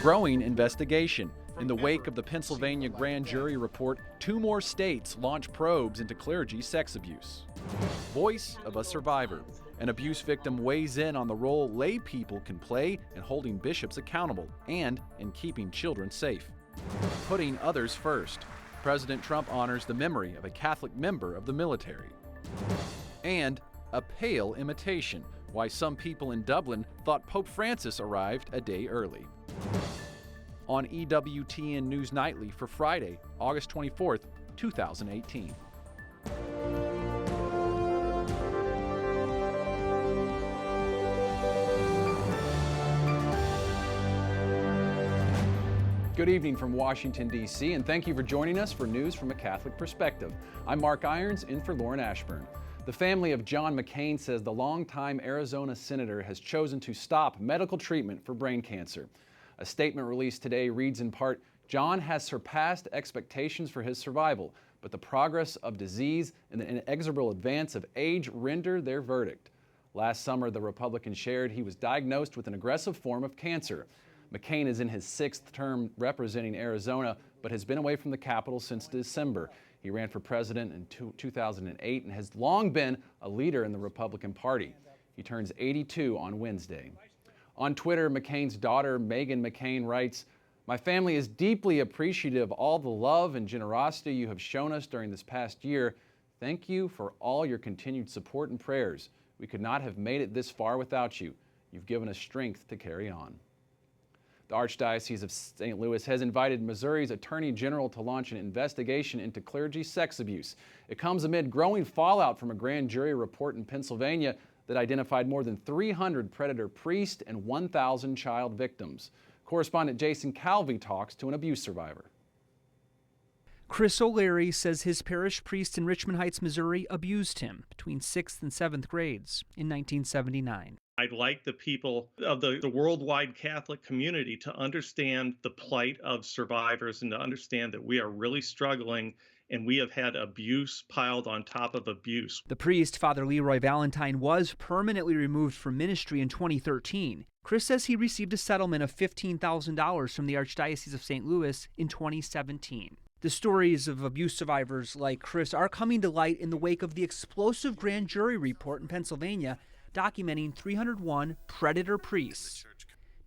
Growing investigation. In the wake of the Pennsylvania grand jury report, 2 more states launch probes into clergy sex abuse. Voice of a survivor. An abuse victim weighs in on the role lay people can play in holding bishops accountable and in keeping children safe. Putting others first. President Trump honors the memory of a Catholic member of the military. And a pale imitation. Why some people in Dublin thought Pope Francis arrived a day early. On EWTN News Nightly for Friday, August 24th, 2018. Good evening from Washington, D.C., and thank you for joining us for News from a Catholic Perspective. I'm Mark Irons, in for Lauren Ashburn. The family of John McCain says the longtime Arizona senator has chosen to stop medical treatment for brain cancer. A statement released today reads in part, "John has surpassed expectations for his survival, but the progress of disease and the inexorable advance of age render their verdict." Last summer, the Republican shared he was diagnosed with an aggressive form of cancer. McCain is in his 6th term representing Arizona, but has been away from the Capitol since December. He ran for president in 2008 and has long been a leader in the Republican Party. He turns 82 on Wednesday. On Twitter, McCain's daughter, Megan McCain, writes, "My family is deeply appreciative of all the love and generosity you have shown us during this past year. Thank you for all your continued support and prayers. We could not have made it this far without you. You've given us strength to carry on." The Archdiocese of St. Louis has invited Missouri's Attorney General to launch an investigation into clergy sex abuse. It comes amid growing fallout from a grand jury report in Pennsylvania that identified more than 300 predator priests and 1,000 child victims. Correspondent Jason Calvi talks to an abuse survivor. Chris O'Leary says his parish priest in Richmond Heights, Missouri, abused him between 6th and 7th grades in 1979. I'd like the people of the worldwide Catholic community to understand the plight of survivors and to understand that we are really struggling and we have had abuse piled on top of abuse. The priest, Father Leroy Valentine, was permanently removed from ministry in 2013. Chris says he received a settlement of $15,000 from the Archdiocese of St. Louis in 2017. The stories of abuse survivors like Chris are coming to light in the wake of the explosive grand jury report in Pennsylvania documenting 301 predator priests.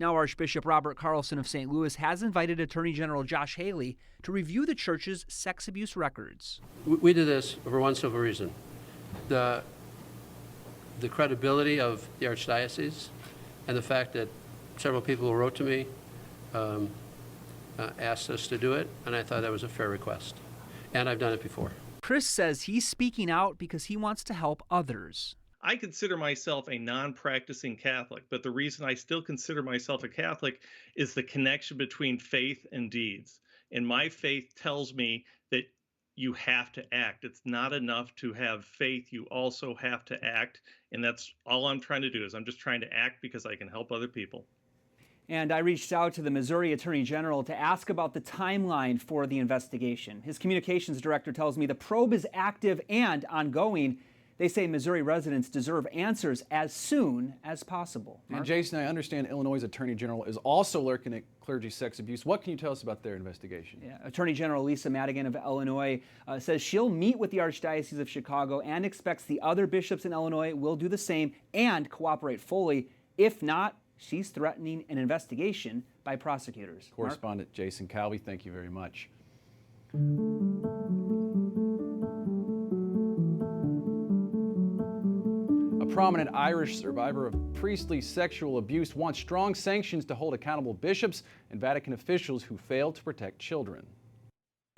Now Archbishop Robert Carlson of St. Louis has invited Attorney General Josh Haley to review the church's sex abuse records. We did this for one simple reason. The credibility of the Archdiocese and the fact that several people who wrote to me asked us to do it, and I thought that was a fair request. And I've done it before. Chris says he's speaking out because he wants to help others. I consider myself a non-practicing Catholic, but the reason I still consider myself a Catholic is the connection between faith and deeds. And my faith tells me that you have to act. It's not enough to have faith. You also have to act. And that's all I'm trying to do is I'm just trying to act because I can help other people. And I reached out to the Missouri Attorney General to ask about the timeline for the investigation. His communications director tells me the probe is active and ongoing. They say Missouri residents deserve answers as soon as possible. Mark? And Jason, I understand Illinois' Attorney General is also looking at clergy sex abuse. What can you tell us about their investigation? Yeah, Attorney General Lisa Madigan of Illinois says she'll meet with the Archdiocese of Chicago and expects the other bishops in Illinois will do the same and cooperate fully. If not, she's threatening an investigation by prosecutors. Correspondent Mark? Jason Calvi, thank you very much. A prominent Irish survivor of priestly sexual abuse wants strong sanctions to hold accountable bishops and Vatican officials who fail to protect children.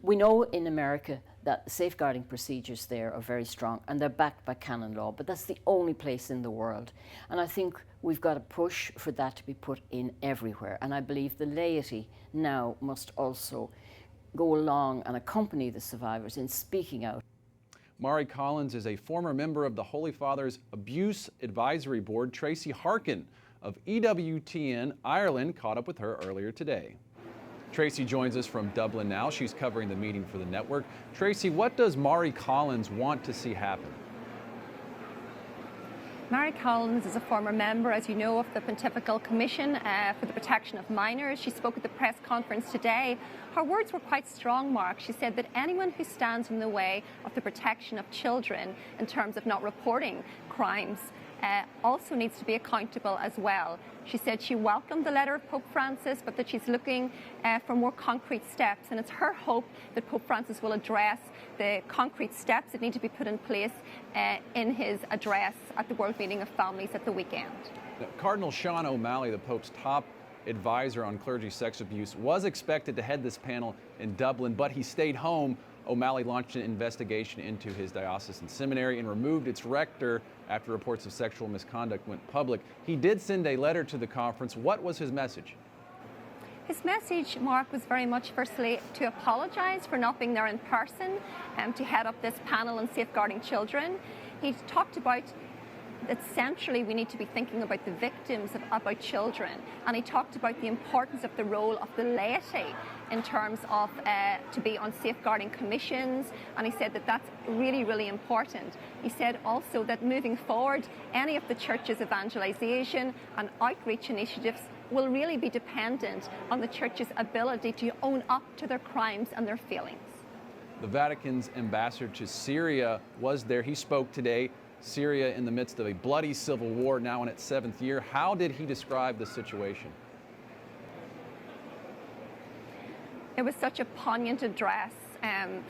We know in America that safeguarding procedures there are very strong and they're backed by canon law, but that's the only place in the world. And I think we've got to push for that to be put in everywhere. And I believe the laity now must also go along and accompany the survivors in speaking out. Mari Collins is a former member of the Holy Father's Abuse Advisory Board. Tracy Harkin of EWTN Ireland caught up with her earlier today. Tracy joins us from Dublin now. She's covering the meeting for the network. Tracy, what does Mari Collins want to see happen? Mary Collins is a former member, as you know, of the Pontifical Commission for the Protection of Minors. She spoke at the press conference today. Her words were quite strong, Mark. She said that anyone who stands in the way of the protection of children in terms of not reporting crimes also needs to be accountable as well. She said she welcomed the letter of Pope Francis, but that she's looking for more concrete steps. And it's her hope that Pope Francis will address the concrete steps that need to be put in place in his address at the World Meeting of Families at the weekend. Now, Cardinal Sean O'Malley, the Pope's top advisor on clergy sex abuse, was expected to head this panel in Dublin, but he stayed home. O'Malley launched an investigation into his diocesan seminary and removed its rector after reports of sexual misconduct went public. He did send a letter to the conference. What was his message? His message, Mark, was very much firstly to apologise for not being there in person to head up this panel on safeguarding children. He talked about that centrally we need to be thinking about the victims, about children, and he talked about the importance of the role of the laity in terms of to be on safeguarding commissions, and he said that that's really, really important. He said also that moving forward, any of the church's evangelisation and outreach initiatives will really be dependent on the church's ability to own up to their crimes and their failings. The Vatican's ambassador to Syria was there. He spoke today. Syria in the midst of a bloody civil war, now in its 7th year. How did he describe the situation? It was such a poignant address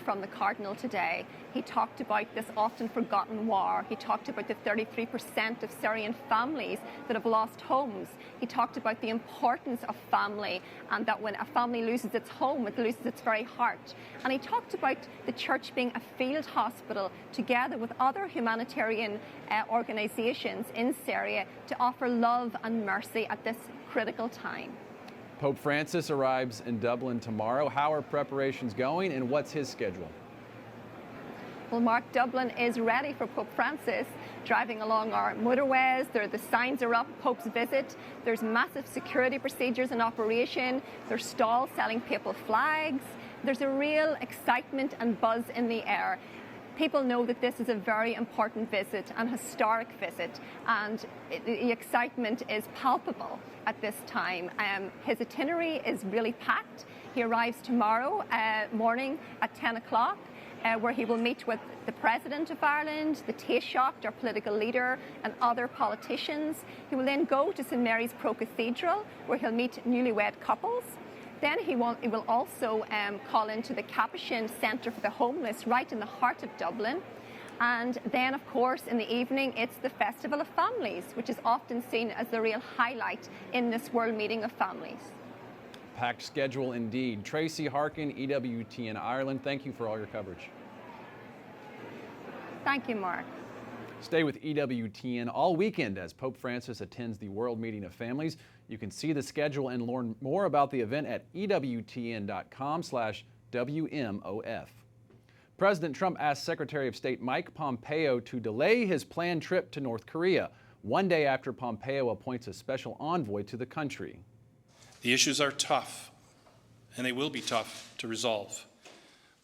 from the Cardinal today. He talked about this often forgotten war. He talked about the 33% of Syrian families that have lost homes. He talked about the importance of family, and that when a family loses its home, it loses its very heart. And he talked about the church being a field hospital together with other humanitarian organisations in Syria to offer love and mercy at this critical time. Pope Francis arrives in Dublin tomorrow. How are preparations going, and what's his schedule? Well, Mark, Dublin is ready for Pope Francis. Driving along our motorways, the signs are up, Pope's visit. There's massive security procedures in operation. There's stalls selling papal flags. There's a real excitement and buzz in the air. People know that this is a very important visit, an historic visit, and the excitement is palpable at this time. His itinerary is really packed. He arrives tomorrow morning at 10 o'clock, where he will meet with the President of Ireland, the Taoiseach, our political leader, and other politicians. He will then go to St Mary's Pro Cathedral, where he'll meet newlywed couples. Then he will also call into the Capuchin Centre for the Homeless right in the heart of Dublin. And then, of course, in the evening, it's the Festival of Families, which is often seen as the real highlight in this World Meeting of Families. Packed schedule indeed. Tracy Harkin, EWTN Ireland, thank you for all your coverage. Thank you, Mark. Stay with EWTN all weekend as Pope Francis attends the World Meeting of Families. You can see the schedule and learn more about the event at EWTN.com/WMOF. President Trump asked Secretary of State Mike Pompeo to delay his planned trip to North Korea, one day after Pompeo appoints a special envoy to the country. The issues are tough, and they will be tough to resolve.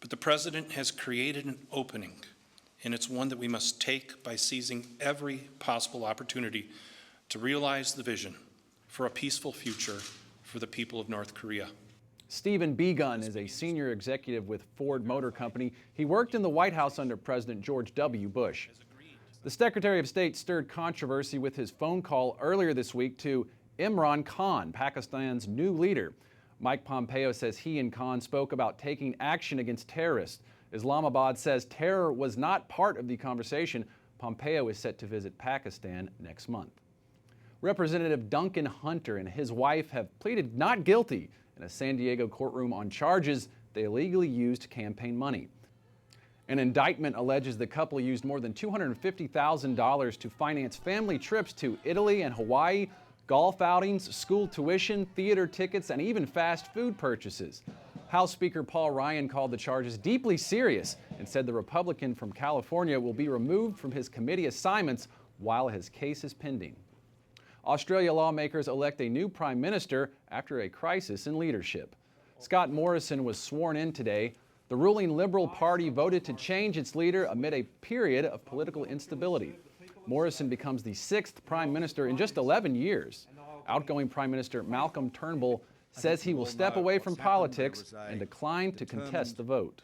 But the President has created an opening, and it's one that we must take by seizing every possible opportunity to realize the vision for a peaceful future for the people of North Korea. Stephen Begun is a senior executive with Ford Motor Company. He worked in the White House under President George W. Bush. The Secretary of State stirred controversy with his phone call earlier this week to Imran Khan, Pakistan's new leader. Mike Pompeo says he and Khan spoke about taking action against terrorists. Islamabad says terror was not part of the conversation. Pompeo is set to visit Pakistan next month. Representative Duncan Hunter and his wife have pleaded not guilty in a San Diego courtroom on charges they illegally used campaign money. An indictment alleges the couple used more than $250,000 to finance family trips to Italy and Hawaii, golf outings, school tuition, theater tickets, and even fast food purchases. House Speaker Paul Ryan called the charges deeply serious and said the Republican from California will be removed from his committee assignments while his case is pending. Australia lawmakers elect a new prime minister after a crisis in leadership. Scott Morrison was sworn in today. The ruling Liberal Party voted to change its leader amid a period of political instability. Morrison becomes the sixth prime minister in just 11 years. Outgoing Prime Minister Malcolm Turnbull says he will step away from politics and decline to contest the vote.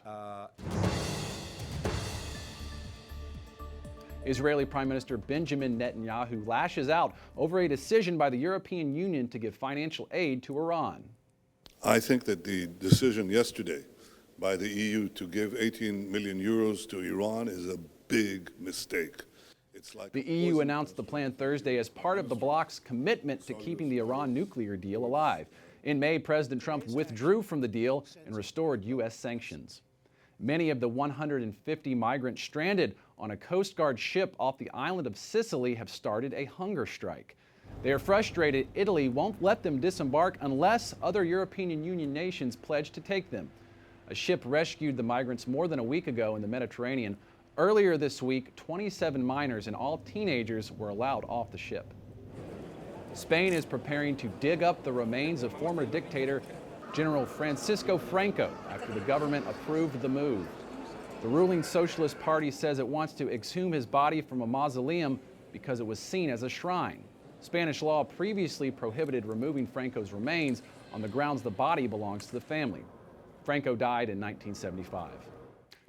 Israeli Prime Minister Benjamin Netanyahu lashes out over a decision by the European Union to give financial aid to Iran. I think that the decision yesterday by the EU to give 18 million euros to Iran is a big mistake. It's like the EU announced the plan Thursday as part of the bloc's commitment to keeping the Iran nuclear deal alive. In May, President Trump withdrew from the deal and restored U.S. sanctions. Many of the 150 migrants stranded on a Coast Guard ship off the island of Sicily have started a hunger strike. They are frustrated Italy won't let them disembark unless other European Union nations pledge to take them. A ship rescued the migrants more than a week ago in the Mediterranean. Earlier this week, 27 minors and all teenagers were allowed off the ship. Spain is preparing to dig up the remains of former dictator General Francisco Franco after the government approved the move. The ruling Socialist Party says it wants to exhume his body from a mausoleum because it was seen as a shrine. Spanish law previously prohibited removing Franco's remains on the grounds the body belongs to the family. Franco died in 1975.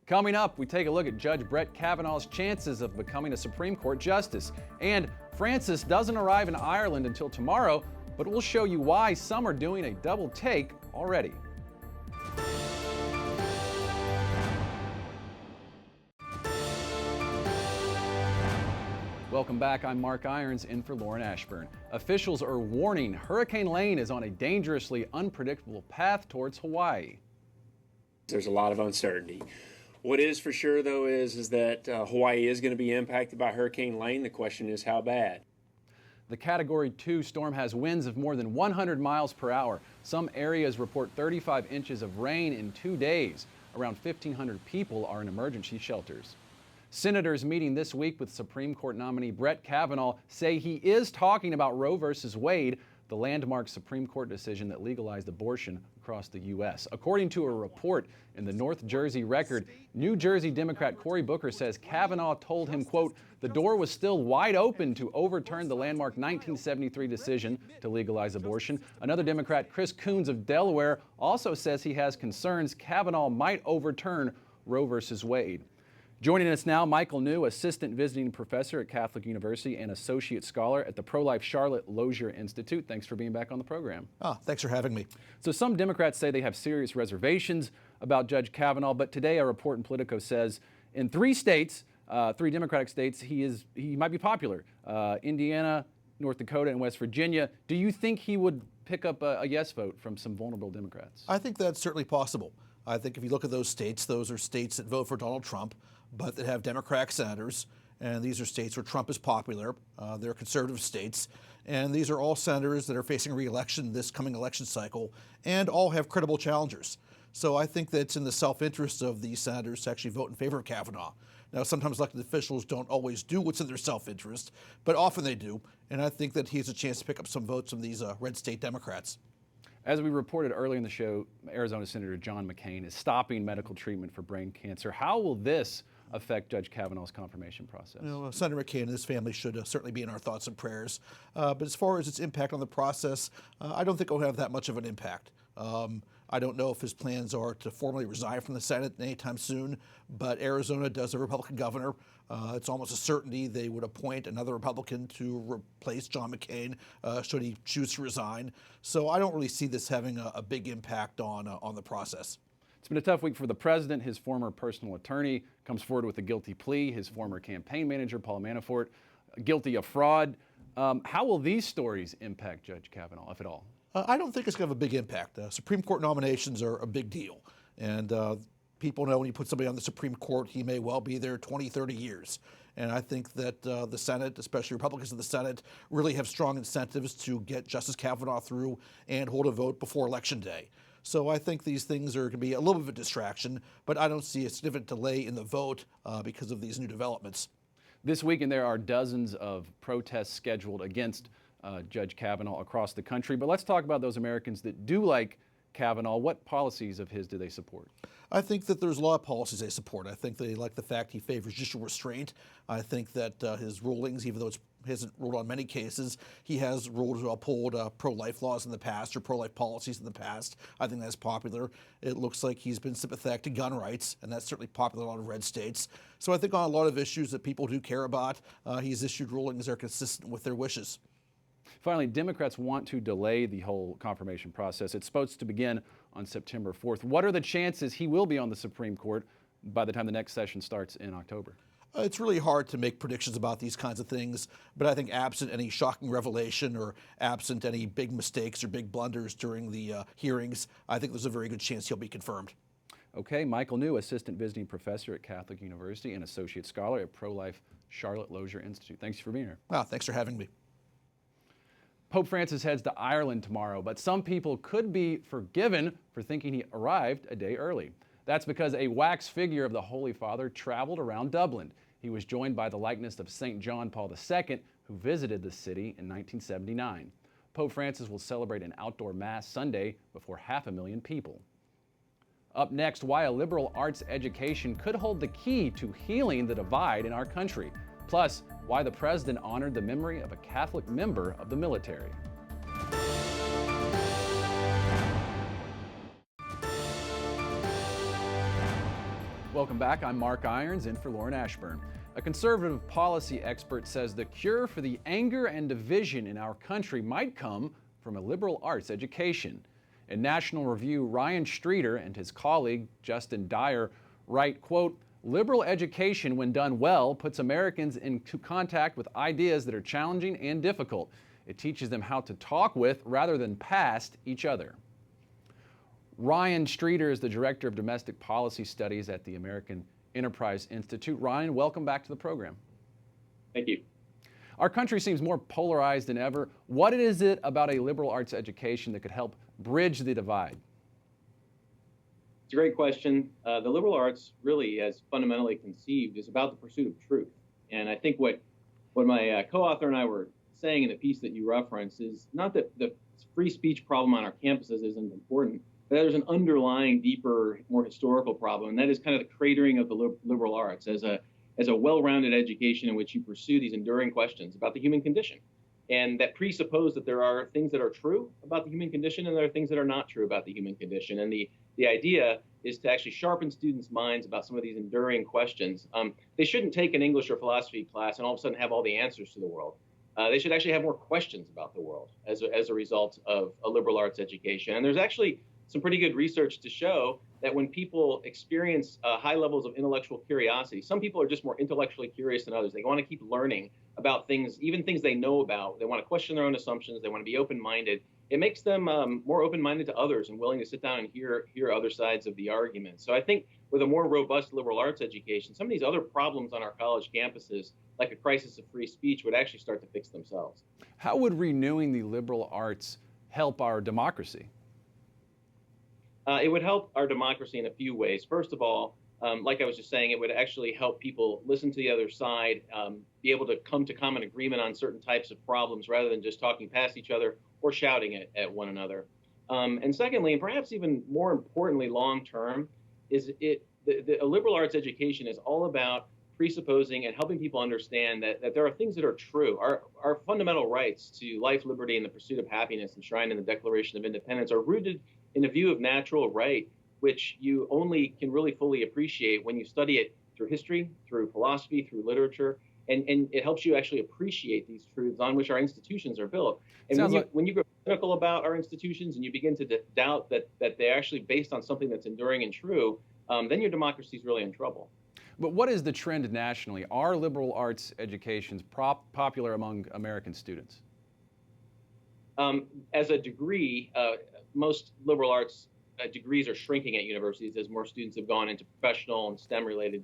Coming up, we take a look at Judge Brett Kavanaugh's chances of becoming a Supreme Court justice. And Francis doesn't arrive in Ireland until tomorrow, but we'll show you why some are doing a double take already. Welcome back. I'm Mark Irons in for Lauren Ashburn. Officials are warning Hurricane Lane is on a dangerously unpredictable path towards Hawaii. There's a lot of uncertainty. What is for sure, though, is that Hawaii is going to be impacted by Hurricane Lane. The question is how bad. The Category 2 storm has winds of more than 100 miles per hour. Some areas report 35 inches of rain in 2 days. Around 1,500 people are in emergency shelters. Senators meeting this week with Supreme Court nominee Brett Kavanaugh say he is talking about Roe v. Wade, the landmark Supreme Court decision that legalized abortion across the U.S. According to a report in the North Jersey Record, New Jersey Democrat Cory Booker says Kavanaugh told him, quote, the door was still wide open to overturn the landmark 1973 decision to legalize abortion. Another Democrat, Chris Coons of Delaware, also says he has concerns Kavanaugh might overturn Roe v. Wade. Joining us now, Michael New, Assistant Visiting Professor at Catholic University and Associate Scholar at the Pro-Life Charlotte Lozier Institute. Thanks for being back on the program. Thanks for having me. So some Democrats say they have serious reservations about Judge Kavanaugh, but today a report in Politico says in 3 states, 3 Democratic states, he might be popular. Indiana, North Dakota, and West Virginia. Do you think he would pick up a yes vote from some vulnerable Democrats? I think that's certainly possible. I think if you look at those are states that vote for Donald Trump, but that have Democratic senators, and these are states where Trump is popular. They're conservative states, and these are all senators that are facing re-election this coming election cycle, and all have credible challengers. So I think that it's in the self-interest of these senators to actually vote in favor of Kavanaugh. Now, sometimes elected officials don't always do what's in their self-interest, but often they do, and I think that he has a chance to pick up some votes from these red state Democrats. As we reported earlier in the show, Arizona Senator John McCain is stopping medical treatment for brain cancer. How will this affect Judge Kavanaugh's confirmation process? Senator McCain and his family should certainly be in our thoughts and prayers. But as far as its impact on the process, I don't think it will have that much of an impact. I don't know if his plans are to formally resign from the Senate anytime soon, but Arizona does have a Republican governor. It's almost a certainty they would appoint another Republican to replace John McCain should he choose to resign. So I don't really see this having a big impact on the process. It's been a tough week for the president. His former personal attorney comes forward with a guilty plea. His former campaign manager, Paul Manafort, guilty of fraud. How will these stories impact Judge Kavanaugh, if at all? I don't think it's going to have a big impact. Supreme Court nominations are a big deal. And people know when you put somebody on the Supreme Court, he may well be there 20, 30 years. And I think that the Senate, especially Republicans in the Senate, really have strong incentives to get Justice Kavanaugh through and hold a vote before Election Day. So I think these things are going to be a little bit of a distraction, but I don't see a significant delay in the vote because of these new developments. This weekend, there are dozens of protests scheduled against Judge Kavanaugh across the country. But let's talk about those Americans that do like Kavanaugh. What policies of his do they support? I think that there's a lot of policies they support. I think they like the fact he favors judicial restraint. I think that his rulings, even though he hasn't ruled on many cases, he has ruled to uphold pro-life laws in the past or pro-life policies in the past. I think that's popular. It looks like he's been sympathetic to gun rights, and that's certainly popular in a lot of red states. So I think on a lot of issues that people do care about, he's issued rulings that are consistent with their wishes. Finally, Democrats want to delay the whole confirmation process. It's supposed to begin on September 4th. What are the chances he will be on the Supreme Court by the time the next session starts in October? It's really hard to make predictions about these kinds of things, but I think absent any shocking revelation or absent any big mistakes or big blunders during the hearings, I think there's a very good chance he'll be confirmed. Okay, Michael New, Assistant Visiting Professor at Catholic University and Associate Scholar at Pro-Life Charlotte Lozier Institute. Thanks for being here. Wow, thanks for having me. Pope Francis heads to Ireland tomorrow, but some people could be forgiven for thinking he arrived a day early. That's because a wax figure of the Holy Father traveled around Dublin. He was joined by the likeness of St. John Paul II, who visited the city in 1979. Pope Francis will celebrate an outdoor Mass Sunday before 500,000 people. Up next, why a liberal arts education could hold the key to healing the divide in our country. Plus, why the president honored the memory of a Catholic member of the military. Welcome back. I'm Mark Irons, in for Lauren Ashburn. A conservative policy expert says the cure for the anger and division in our country might come from a liberal arts education. In National Review, Ryan Streeter and his colleague Justin Dyer write, quote, "Liberal education, when done well, puts Americans into contact with ideas that are challenging and difficult. It teaches them how to talk with rather than past each other." Ryan Streeter is the Director of Domestic Policy Studies at the American Enterprise Institute. Ryan, welcome back to the program. Thank you. Our country seems more polarized than ever. What is it about a liberal arts education that could help bridge the divide? It's a great question. The liberal arts, really, as fundamentally conceived, is about the pursuit of truth. And I think what my co-author and I were saying in the piece that you referenced is not that the free speech problem on our campuses isn't important, but there's an underlying, deeper, more historical problem, and that is kind of the cratering of the liberal arts as a well-rounded education in which you pursue these enduring questions about the human condition. And that presuppose that there are things that are true about the human condition and there are things that are not true about the human condition. And the idea is to actually sharpen students' minds about some of these enduring questions. They shouldn't take an English or philosophy class and all of a sudden have all the answers to the world. They should actually have more questions about the world as a result of a liberal arts education. And there's actually some pretty good research to show that when people experience high levels of intellectual curiosity, some people are just more intellectually curious than others. They want to keep learning about things, even things they know about. They want to question their own assumptions. They want to be open-minded. It makes them more open-minded to others and willing to sit down and hear other sides of the argument. So I think with a more robust liberal arts education, some of these other problems on our college campuses, like a crisis of free speech, would actually start to fix themselves. How would renewing the liberal arts help our democracy? It would help our democracy in a few ways. First of all, like I was just saying, it would actually help people listen to the other side, be able to come to common agreement on certain types of problems rather than just talking past each other or shouting at one another. And secondly, and perhaps even more importantly long term, is a liberal arts education is all about presupposing and helping people understand that there are things that are true. Our fundamental rights to life, liberty, and the pursuit of happiness enshrined in the Declaration of Independence are rooted in a view of natural right, which you only can really fully appreciate when you study it through history, through philosophy, through literature, and it helps you actually appreciate these truths on which our institutions are built. And when you grow cynical about our institutions and you begin to doubt that they're actually based on something that's enduring and true, then your democracy is really in trouble. But what is the trend nationally? Are liberal arts educations popular among American students? As a degree, most liberal arts degrees are shrinking at universities as more students have gone into professional and STEM-related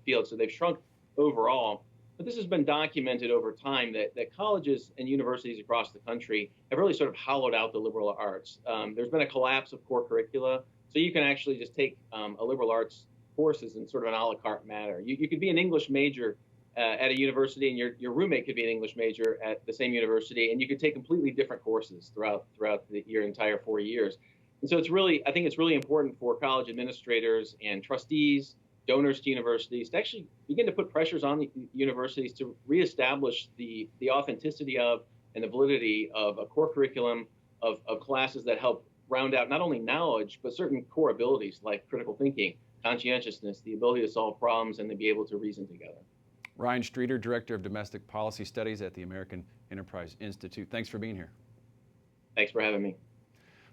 fields. So they've shrunk overall. But this has been documented over time that colleges and universities across the country have really sort of hollowed out the liberal arts. There's been a collapse of core curricula. So you can actually just take a liberal arts courses in sort of an a la carte manner. You could be an English major at a university, and your roommate could be an English major at the same university, and you could take completely different courses throughout your entire 4 years. And so I think it's really important for college administrators and trustees, donors to universities, to actually begin to put pressures on the universities to reestablish the authenticity of and the validity of a core curriculum of classes that help round out not only knowledge, but certain core abilities like critical thinking, conscientiousness, the ability to solve problems, and to be able to reason together. Ryan Streeter, Director of Domestic Policy Studies at the American Enterprise Institute. Thanks for being here. Thanks for having me.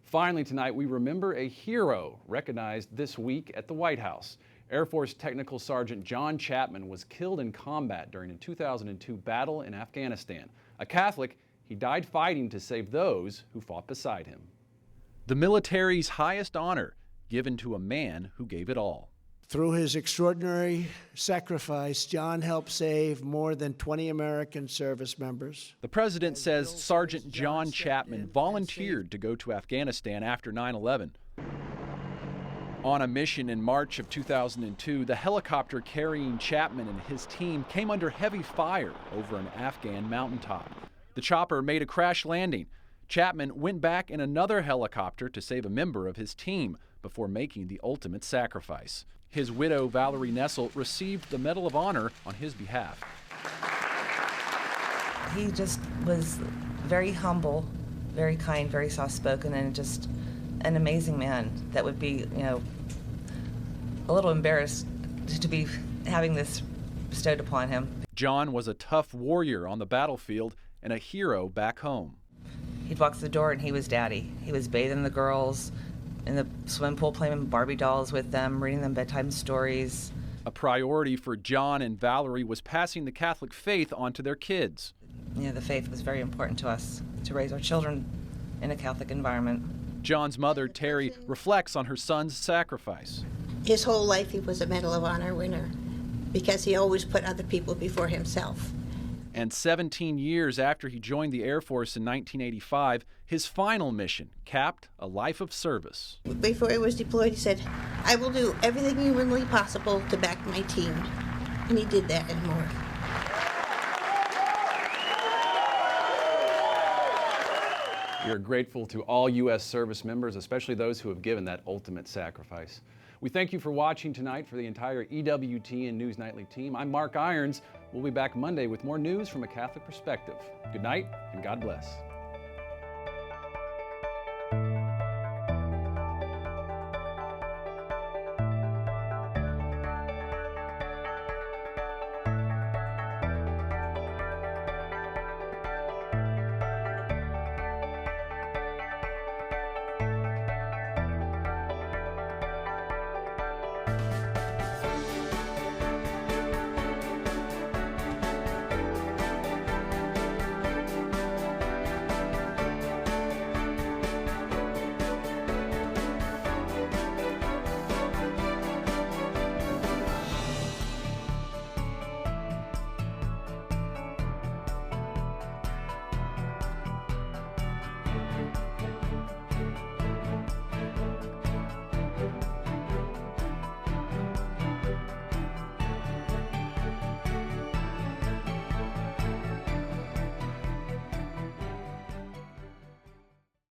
Finally tonight, we remember a hero recognized this week at the White House. Air Force Technical Sergeant John Chapman was killed in combat during a 2002 battle in Afghanistan. A Catholic, he died fighting to save those who fought beside him. The military's highest honor, given to a man who gave it all. Through his extraordinary sacrifice, John helped save more than 20 American service members. The president says Sergeant John Chapman volunteered to go to Afghanistan after 9/11. On a mission in March of 2002, the helicopter carrying Chapman and his team came under heavy fire over an Afghan mountaintop. The chopper made a crash landing. Chapman went back in another helicopter to save a member of his team before making the ultimate sacrifice. His widow, Valerie Nessel, received the Medal of Honor on his behalf. He just was very humble, very kind, very soft-spoken, and just an amazing man that would be, a little embarrassed to be having this bestowed upon him. John was a tough warrior on the battlefield and a hero back home. He'd walk through the door and he was daddy. He was bathing the girls in the swimming pool, playing Barbie dolls with them, reading them bedtime stories. A priority for John and Valerie was passing the Catholic faith on to their kids. The faith was very important to us, to raise our children in a Catholic environment. John's mother, Terry, reflects on her son's sacrifice. His whole life he was a Medal of Honor winner because he always put other people before himself. And 17 years after he joined the Air Force in 1985, his final mission capped a life of service. Before he was deployed, he said, "I will do everything humanly possible to back my team." And he did that and more. We are grateful to all U.S. service members, especially those who have given that ultimate sacrifice. We thank you for watching tonight. For the entire EWTN News Nightly team, I'm Mark Irons. We'll be back Monday with more news from a Catholic perspective. Good night and God bless.